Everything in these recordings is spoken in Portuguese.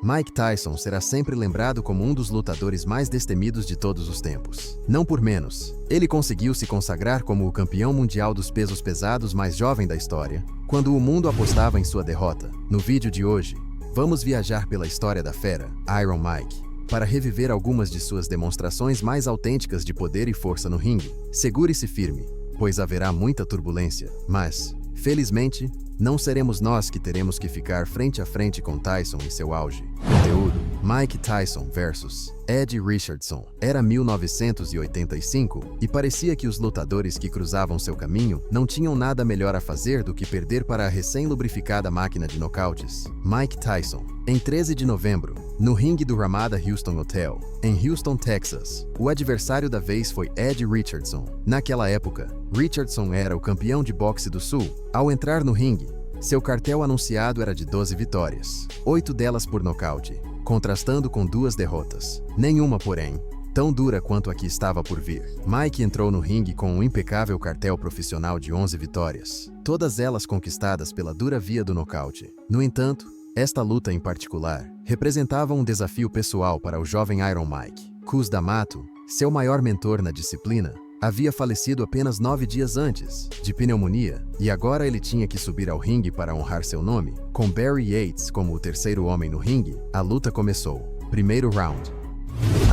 Mike Tyson será sempre lembrado como um dos lutadores mais destemidos de todos os tempos. Não por menos, ele conseguiu se consagrar como o campeão mundial dos pesos pesados mais jovem da história, quando o mundo apostava em sua derrota. No vídeo de hoje, vamos viajar pela história da fera, Iron Mike, para reviver algumas de suas demonstrações mais autênticas de poder e força no ringue. Segure-se firme, pois haverá muita turbulência, mas, felizmente, não seremos nós que teremos que ficar frente a frente com Tyson em seu auge. Conteúdo: Mike Tyson vs Ed Richardson. Era 1985 e parecia que os lutadores que cruzavam seu caminho não tinham nada melhor a fazer do que perder para a recém-lubrificada máquina de nocautes, Mike Tyson. Em 13 de novembro, no ringue do Ramada Houston Hotel, em Houston, Texas, o adversário da vez foi Ed Richardson. Naquela época, Richardson era o campeão de boxe do Sul. Ao entrar no ringue, seu cartel anunciado era de 12 vitórias, 8 delas por nocaute, contrastando com 2 derrotas. Nenhuma, porém, tão dura quanto a que estava por vir. Mike entrou no ringue com um impecável cartel profissional de 11 vitórias, todas elas conquistadas pela dura via do nocaute. No entanto, esta luta em particular representava um desafio pessoal para o jovem Iron Mike. Cus D'Amato, seu maior mentor na disciplina, havia falecido apenas 9 dias antes, de pneumonia, e agora ele tinha que subir ao ringue para honrar seu nome. Com Barry Yates como o terceiro homem no ringue, a luta começou. Primeiro round.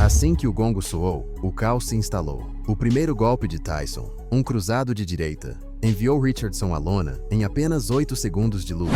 Assim que o gongo soou, o caos se instalou. O primeiro golpe de Tyson, um cruzado de direita, enviou Richardson à lona em apenas 8 segundos de luta.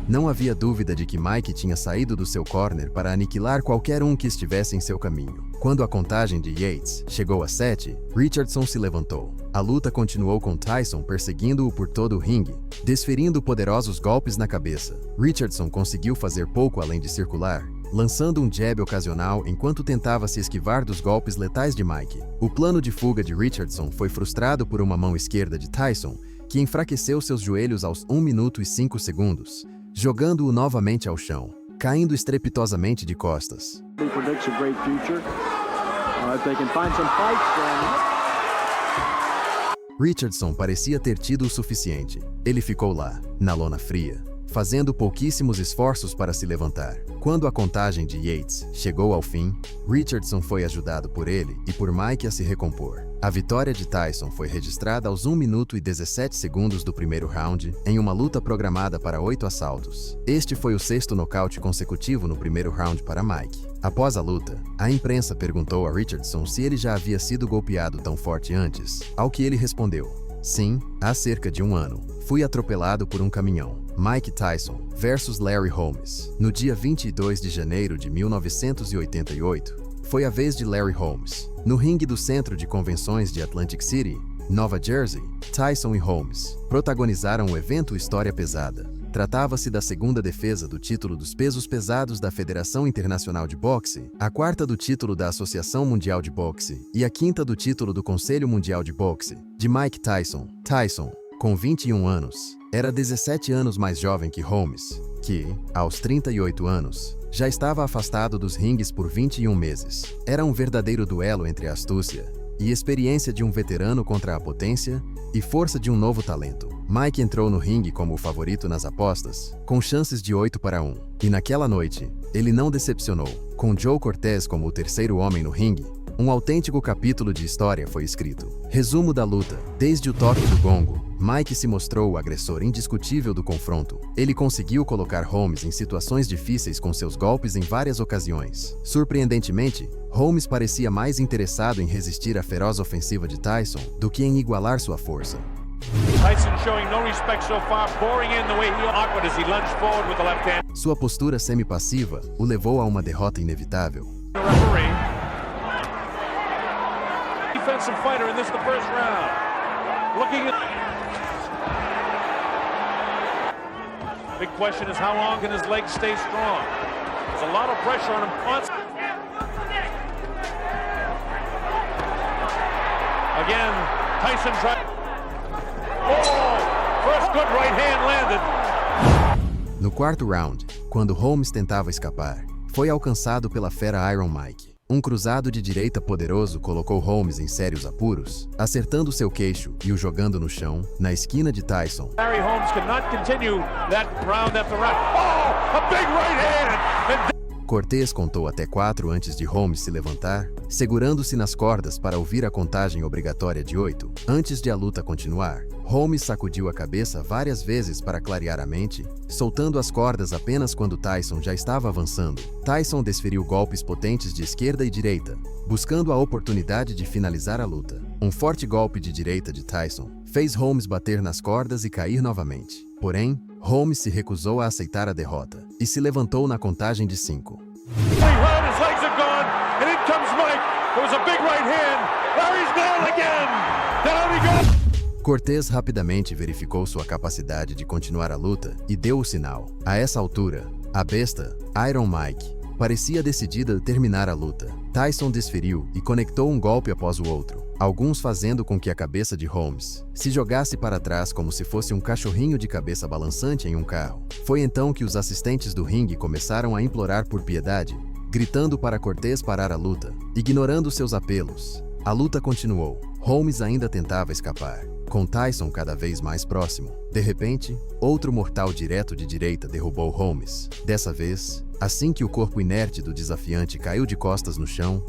Não havia dúvida de que Mike tinha saído do seu corner para aniquilar qualquer um que estivesse em seu caminho. Quando a contagem de Yates chegou a 7, Richardson se levantou. A luta continuou com Tyson perseguindo-o por todo o ringue, desferindo poderosos golpes na cabeça. Richardson conseguiu fazer pouco além de circular, lançando um jab ocasional enquanto tentava se esquivar dos golpes letais de Mike. O plano de fuga de Richardson foi frustrado por uma mão esquerda de Tyson, que enfraqueceu seus joelhos aos 1 minuto e 5 segundos, jogando-o novamente ao chão, caindo estrepitosamente de costas. Richardson parecia ter tido o suficiente. Ele ficou lá, na lona fria, fazendo pouquíssimos esforços para se levantar. Quando a contagem de Yates chegou ao fim, Richardson foi ajudado por ele e por Mike a se recompor. A vitória de Tyson foi registrada aos 1 minuto e 17 segundos do primeiro round, em uma luta programada para 8 assaltos. Este foi o 6º nocaute consecutivo no primeiro round para Mike. Após a luta, a imprensa perguntou a Richardson se ele já havia sido golpeado tão forte antes, ao que ele respondeu: "Sim, há cerca de 1 ano. Fui atropelado por um caminhão." Mike Tyson versus Larry Holmes. No dia 22 de janeiro de 1988, foi a vez de Larry Holmes. No ringue do Centro de Convenções de Atlantic City, Nova Jersey, Tyson e Holmes protagonizaram o evento História Pesada. Tratava-se da 2ª defesa do título dos pesos pesados da Federação Internacional de Boxe, a 4ª do título da Associação Mundial de Boxe e a 5ª do título do Conselho Mundial de Boxe, de Mike Tyson. Tyson, com 21 anos, era 17 anos mais jovem que Holmes, que, aos 38 anos, já estava afastado dos ringues por 21 meses. Era um verdadeiro duelo entre a astúcia e experiência de um veterano contra a potência e força de um novo talento. Mike entrou no ringue como o favorito nas apostas, com chances de 8-1. E naquela noite, ele não decepcionou. Com Joe Cortez como o terceiro homem no ringue, um autêntico capítulo de história foi escrito. Resumo da luta. Desde o toque do gongo, Mike se mostrou o agressor indiscutível do confronto. Ele conseguiu colocar Holmes em situações difíceis com seus golpes em várias ocasiões. Surpreendentemente, Holmes parecia mais interessado em resistir à feroz ofensiva de Tyson do que em igualar sua força. Tyson showing no respect so far, boring in the way he awkward as he lunged forward with the left hand. Sua postura semi-passiva o levou a uma derrota inevitável. Defensive fighter in this the first round. Looking at big question is how long can his legs stay strong? There's a lot of pressure on him constantly. Again, Tyson tried. Oh! First good right hand landed. No 4º round, quando Holmes tentava escapar, foi alcançado pela fera Iron Mike. Um cruzado de direita poderoso colocou Holmes em sérios apuros, acertando seu queixo e o jogando no chão, na esquina de Tyson. Larry Holmes cannot continue that round after round. Oh, a big right hand! Cortez contou até 4 antes de Holmes se levantar, segurando-se nas cordas para ouvir a contagem obrigatória de 8. Antes de a luta continuar, Holmes sacudiu a cabeça várias vezes para clarear a mente, soltando as cordas apenas quando Tyson já estava avançando. Tyson desferiu golpes potentes de esquerda e direita, buscando a oportunidade de finalizar a luta. Um forte golpe de direita de Tyson fez Holmes bater nas cordas e cair novamente. Porém, Holmes se recusou a aceitar a derrota e se levantou na contagem de 5. Cortez rapidamente verificou sua capacidade de continuar a luta e deu o sinal. A essa altura, a besta, Iron Mike, parecia decidida a terminar a luta. Tyson desferiu e conectou um golpe após o outro, alguns fazendo com que a cabeça de Holmes se jogasse para trás como se fosse um cachorrinho de cabeça balançante em um carro. Foi então que os assistentes do ringue começaram a implorar por piedade, gritando para Cortez parar a luta, ignorando seus apelos. A luta continuou. Holmes ainda tentava escapar, com Tyson cada vez mais próximo. De repente, outro mortal direto de direita derrubou Holmes. Dessa vez, assim que o corpo inerte do desafiante caiu de costas no chão,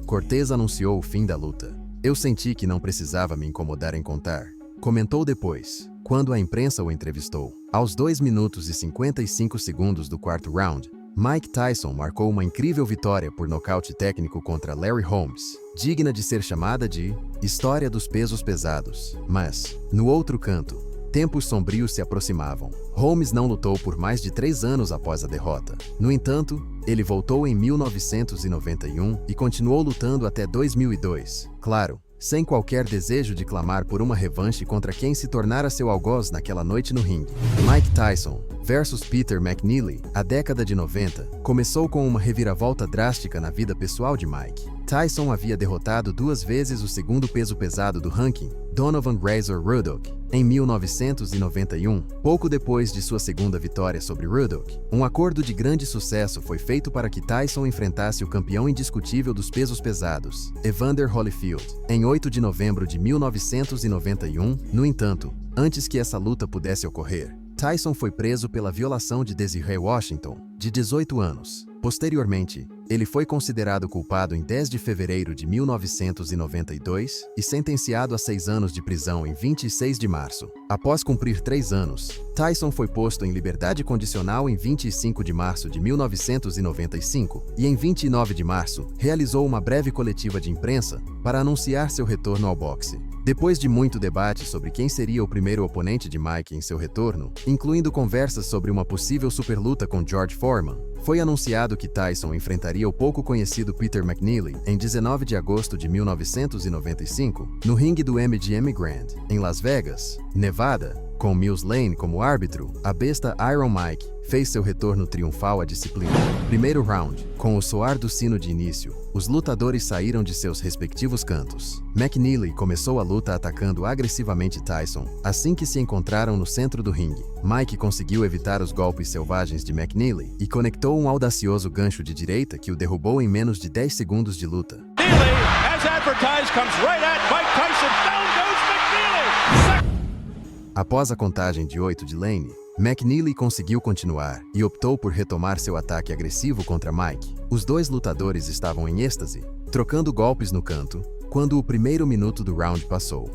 Cortez anunciou o fim da luta. Eu senti que não precisava me incomodar em contar, comentou depois, quando a imprensa o entrevistou. Aos 2 minutos e 55 segundos do quarto round, Mike Tyson marcou uma incrível vitória por nocaute técnico contra Larry Holmes, digna de ser chamada de História dos Pesos Pesados. Mas, no outro canto, tempos sombrios se aproximavam. Holmes não lutou por mais de 3 anos após a derrota. No entanto, ele voltou em 1991 e continuou lutando até 2002. Claro, sem qualquer desejo de clamar por uma revanche contra quem se tornara seu algoz naquela noite no ringue. Mike Tyson versus Peter McNeely, a década de 90, começou com uma reviravolta drástica na vida pessoal de Mike. Tyson havia derrotado 2 vezes o segundo peso pesado do ranking, Donovan Razor Ruddock, em 1991, pouco depois de sua segunda vitória sobre Ruddock. Um acordo de grande sucesso foi feito para que Tyson enfrentasse o campeão indiscutível dos pesos pesados, Evander Holyfield, em 8 de novembro de 1991. No entanto, antes que essa luta pudesse ocorrer, Tyson foi preso pela violação de Desiree Washington, de 18 anos. Posteriormente, ele foi considerado culpado em 10 de fevereiro de 1992 e sentenciado a 6 anos de prisão em 26 de março. Após cumprir 3 anos, Tyson foi posto em liberdade condicional em 25 de março de 1995 e em 29 de março realizou uma breve coletiva de imprensa para anunciar seu retorno ao boxe. Depois de muito debate sobre quem seria o primeiro oponente de Mike em seu retorno, incluindo conversas sobre uma possível superluta com George Foreman, foi anunciado que Tyson enfrentaria o pouco conhecido Peter McNeely em 19 de agosto de 1995, no ringue do MGM Grand, em Las Vegas, Nevada. Com Mills Lane como árbitro, a besta Iron Mike fez seu retorno triunfal à disciplina. Primeiro round. Com o soar do sino de início, os lutadores saíram de seus respectivos cantos. McNeely começou a luta atacando agressivamente Tyson assim que se encontraram no centro do ringue. Mike conseguiu evitar os golpes selvagens de McNeely e conectou um audacioso gancho de direita que o derrubou em menos de 10 segundos de luta. Neely, as advertised, comes right at Mike Tyson. Down goes McNeely. Após a contagem de 8 de Lane, McNeely conseguiu continuar e optou por retomar seu ataque agressivo contra Mike. Os dois lutadores estavam em êxtase, trocando golpes no canto, quando o primeiro minuto do round passou.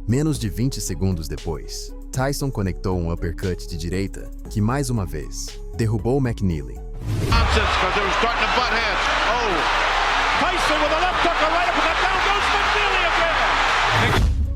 Menos de 20 segundos depois, Tyson conectou um uppercut de direita, que mais uma vez derrubou McNeely.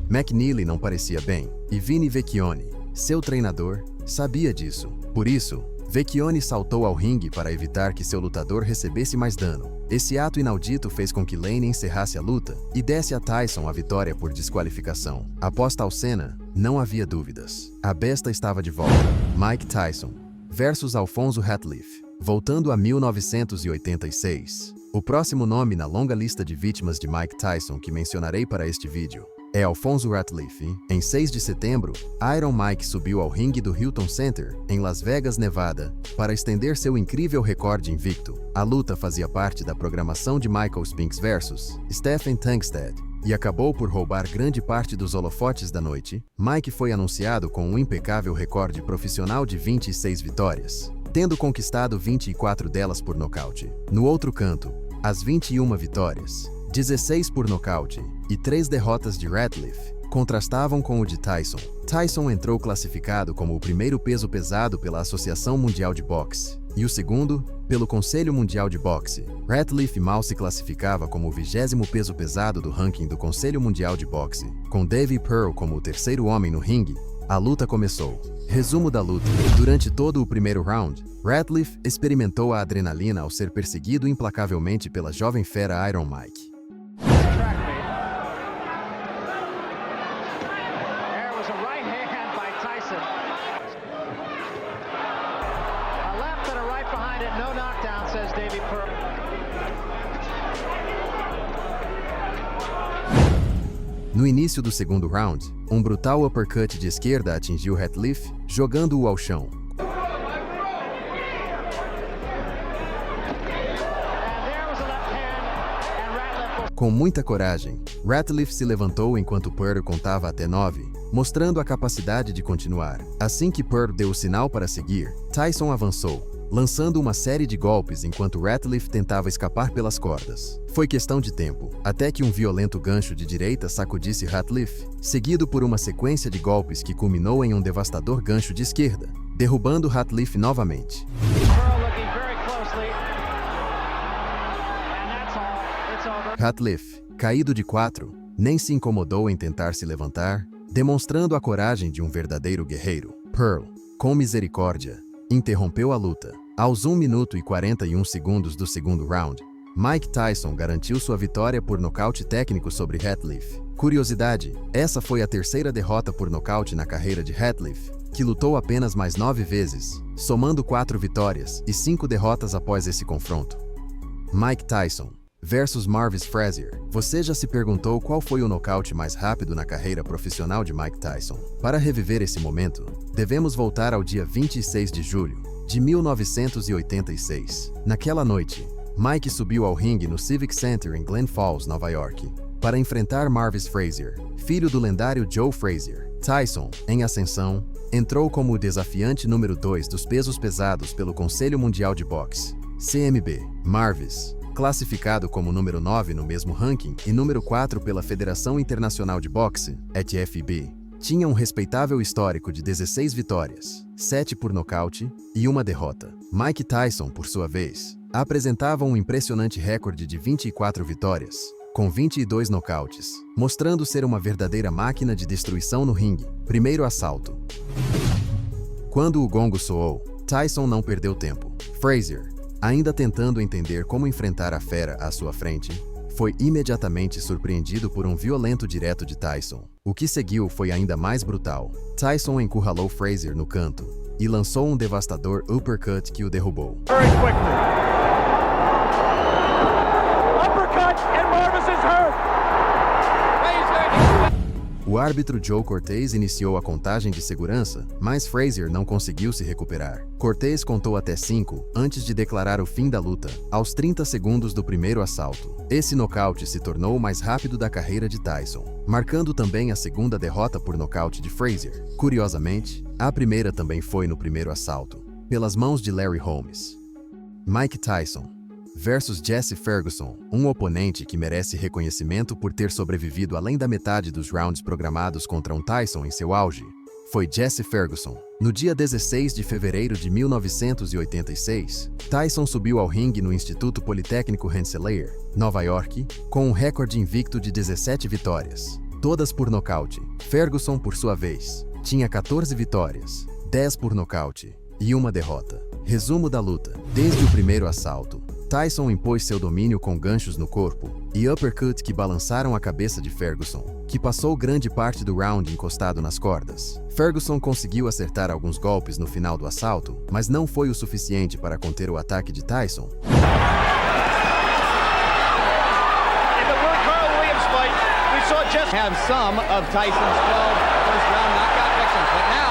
McNeely não parecia bem, e Vinny Vecchione, seu treinador, sabia disso. Por isso, Vecchione saltou ao ringue para evitar que seu lutador recebesse mais dano. Esse ato inaudito fez com que Lane encerrasse a luta e desse a Tyson a vitória por desqualificação. Após tal cena, não havia dúvidas. A besta estava de volta. Mike Tyson versus Alfonso Hatliff. Voltando a 1986. O próximo nome na longa lista de vítimas de Mike Tyson que mencionarei para este vídeo é Alfonso Ratliff. Em 6 de setembro, Iron Mike subiu ao ringue do Hilton Center, em Las Vegas, Nevada, para estender seu incrível recorde invicto. A luta fazia parte da programação de Michael Spinks vs Stephen Tangstad e acabou por roubar grande parte dos holofotes da noite. Mike foi anunciado com um impecável recorde profissional de 26 vitórias, tendo conquistado 24 delas por nocaute. No outro canto, as 21 vitórias, 16 por nocaute e 3 derrotas de Ratliff contrastavam com o de Tyson. Tyson entrou classificado como o primeiro peso pesado pela Associação Mundial de Boxe e o segundo pelo Conselho Mundial de Boxe. Ratliff mal se classificava como o 20º peso pesado do ranking do Conselho Mundial de Boxe. Com Davy Pearl como o terceiro homem no ringue, a luta começou. Resumo da luta. Durante todo o primeiro round, Ratliff experimentou a adrenalina ao ser perseguido implacavelmente pela jovem fera Iron Mike. No início do segundo round, um brutal uppercut de esquerda atingiu Ratliff, jogando-o ao chão. Com muita coragem, Ratliff se levantou enquanto Pearl contava até 9, mostrando a capacidade de continuar. Assim que Pearl deu o sinal para seguir, Tyson avançou, lançando uma série de golpes enquanto Ratliff tentava escapar pelas cordas. Foi questão de tempo, até que um violento gancho de direita sacudisse Ratliff, seguido por uma sequência de golpes que culminou em um devastador gancho de esquerda, derrubando Ratliff novamente. Ratliff, caído de 4, nem se incomodou em tentar se levantar, demonstrando a coragem de um verdadeiro guerreiro. Pearl, com misericórdia, interrompeu a luta. Aos 1 minuto e 41 segundos do segundo round, Mike Tyson garantiu sua vitória por nocaute técnico sobre Ratliff. Curiosidade, essa foi a terceira derrota por nocaute na carreira de Ratliff, que lutou apenas mais 9 vezes, somando 4 vitórias e 5 derrotas após esse confronto. Mike Tyson versus Marvis Frazier. Você já se perguntou qual foi o nocaute mais rápido na carreira profissional de Mike Tyson? Para reviver esse momento, devemos voltar ao dia 26 de julho de 1986. Naquela noite, Mike subiu ao ringue no Civic Center em Glen Falls, Nova York, para enfrentar Marvis Frazier, filho do lendário Joe Frazier. Tyson, em ascensão, entrou como o desafiante número 2 dos pesos pesados pelo Conselho Mundial de Boxe, CMB. Marvis, classificado como número 9 no mesmo ranking e número 4 pela Federação Internacional de Boxe, FIB, tinha um respeitável histórico de 16 vitórias, 7 por nocaute e 1 derrota. Mike Tyson, por sua vez, apresentava um impressionante recorde de 24 vitórias, com 22 nocautes, mostrando ser uma verdadeira máquina de destruição no ringue. Primeiro assalto. Quando o gongo soou, Tyson não perdeu tempo. Frazier, ainda tentando entender como enfrentar a fera à sua frente, foi imediatamente surpreendido por um violento direto de Tyson. O que seguiu foi ainda mais brutal. Tyson encurralou Frazier no canto e lançou um devastador uppercut que o derrubou. O árbitro Joe Cortez iniciou a contagem de segurança, mas Frazier não conseguiu se recuperar. Cortez contou até 5 antes de declarar o fim da luta, aos 30 segundos do primeiro assalto. Esse nocaute se tornou o mais rápido da carreira de Tyson, marcando também a segunda derrota por nocaute de Frazier. Curiosamente, a primeira também foi no primeiro assalto, pelas mãos de Larry Holmes. Mike Tyson versus Jesse Ferguson, um oponente que merece reconhecimento por ter sobrevivido além da metade dos rounds programados contra um Tyson em seu auge, foi Jesse Ferguson. No dia 16 de fevereiro de 1986, Tyson subiu ao ringue no Instituto Politécnico Rensselaer, Nova York, com um recorde invicto de 17 vitórias, todas por nocaute. Ferguson, por sua vez, tinha 14 vitórias, 10 por nocaute e 1 derrota. Resumo da luta. Desde o primeiro assalto, Tyson impôs seu domínio com ganchos no corpo e uppercut que balançaram a cabeça de Ferguson, que passou grande parte do round encostado nas cordas. Ferguson conseguiu acertar alguns golpes no final do assalto, mas não foi o suficiente para conter o ataque de Tyson. Just have some of Tyson's 12 first-round knockout victories, but now...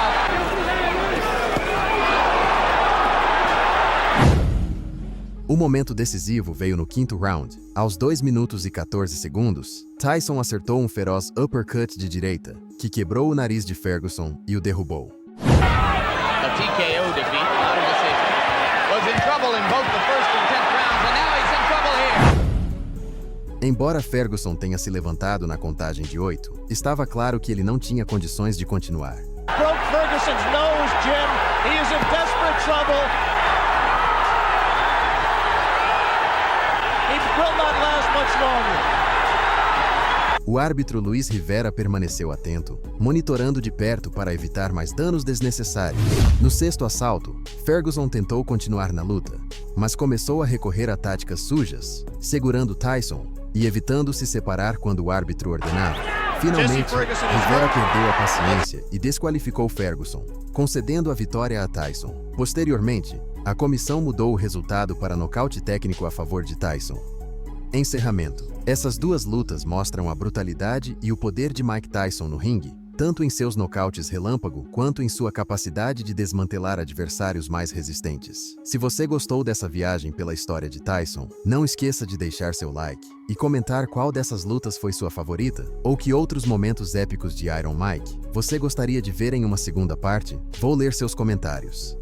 O momento decisivo veio no quinto round. Aos 2 minutos e 14 segundos, Tyson acertou um feroz uppercut de direita, que quebrou o nariz de Ferguson e o derrubou. A TKO defeat, not a decision. Was in trouble in both the first and 10th rounds, and now he's in trouble here. Embora Ferguson tenha se levantado na contagem de 8, estava claro que ele não tinha condições de continuar. Broke Ferguson's nose, Jim. He is in desperate trouble. He will not last much longer. O árbitro Luiz Rivera permaneceu atento, monitorando de perto para evitar mais danos desnecessários. No sexto assalto, Ferguson tentou continuar na luta, mas começou a recorrer a táticas sujas, segurando Tyson e evitando se separar quando o árbitro ordenava. Finalmente, Rivera perdeu a paciência e desqualificou Ferguson, concedendo a vitória a Tyson. Posteriormente, a comissão mudou o resultado para nocaute técnico a favor de Tyson. Encerramento. Essas duas lutas mostram a brutalidade e o poder de Mike Tyson no ringue, tanto em seus nocautes relâmpago quanto em sua capacidade de desmantelar adversários mais resistentes. Se você gostou dessa viagem pela história de Tyson, não esqueça de deixar seu like e comentar qual dessas lutas foi sua favorita, ou que outros momentos épicos de Iron Mike você gostaria de ver em uma segunda parte. Vou ler seus comentários.